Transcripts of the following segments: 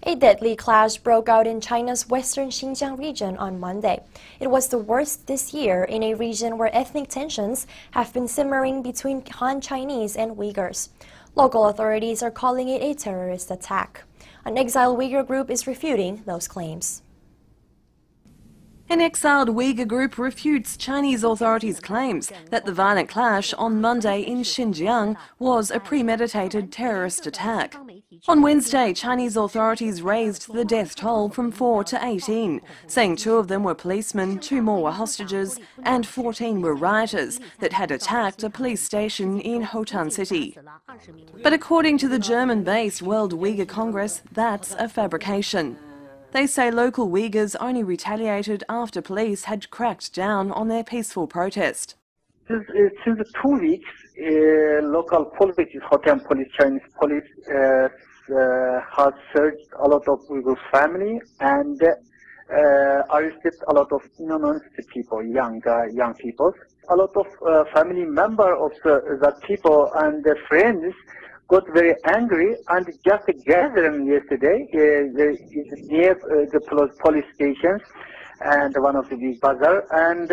A deadly clash broke out in China's western Xinjiang region on Monday. It was the worst this year in a region where ethnic tensions have been simmering between Han Chinese and Uyghurs. Local authorities are calling it a terrorist attack. An Exiled Uighur group is refuting those claims. An Exiled Uighur group refutes Chinese authorities' claims that the violent clash on Monday in Xinjiang was a premeditated terrorist attack. On Wednesday, Chinese authorities raised the death toll from 4 to 18, saying 2 of them were policemen, 2 more were hostages, and 14 were rioters that had attacked a police station in Hotan city. But according to the German-based World Uighur Congress, that's a fabrication. They say local Uyghurs only retaliated after police had cracked down on their peaceful protest. Since 2 weeks, local police, Hotan police, Chinese police, has searched a lot of Uyghur family and arrested a lot of innocent people, young people. A lot of family members of that people and their friends got very angry and just gathered yesterday near the police stations and one of the big bazaar, and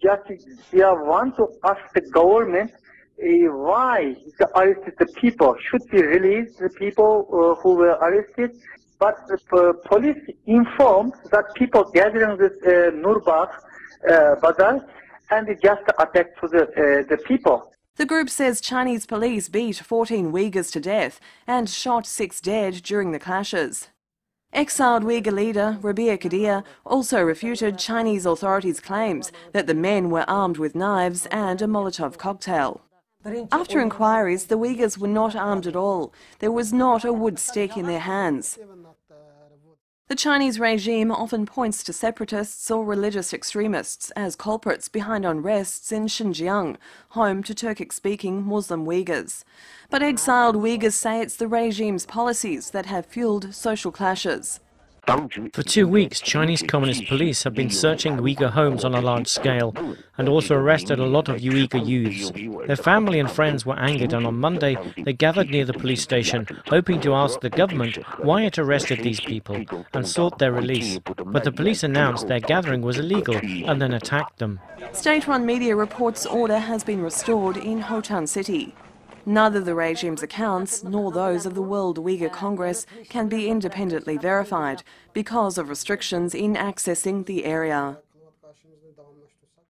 just they want to ask the government why the arrested the people should be released, the people who were arrested. But the police informed that people gathering this Nurbakh bazaar and just attacked to the people. The group says Chinese police beat 14 Uyghurs to death and shot 6 dead during the clashes. Exiled Uighur leader Rabia Kadir also refuted Chinese authorities' claims that the men were armed with knives and a Molotov cocktail. After inquiries, the Uyghurs were not armed at all. There was not a wood stick in their hands. The Chinese regime often points to separatists or religious extremists as culprits behind unrests in Xinjiang, home to Turkic-speaking Muslim Uyghurs. But exiled Uyghurs say it's the regime's policies that have fueled social clashes. For 2 weeks, Chinese Communist police have been searching Uyghur homes on a large scale and also arrested a lot of Uyghur youths. Their family and friends were angered, and on Monday they gathered near the police station, hoping to ask the government why it arrested these people and sought their release. But the police announced their gathering was illegal and then attacked them. State-run media reports order has been restored in Hotan city. Neither the regime's accounts nor those of the World Uighur Congress can be independently verified because of restrictions in accessing the area.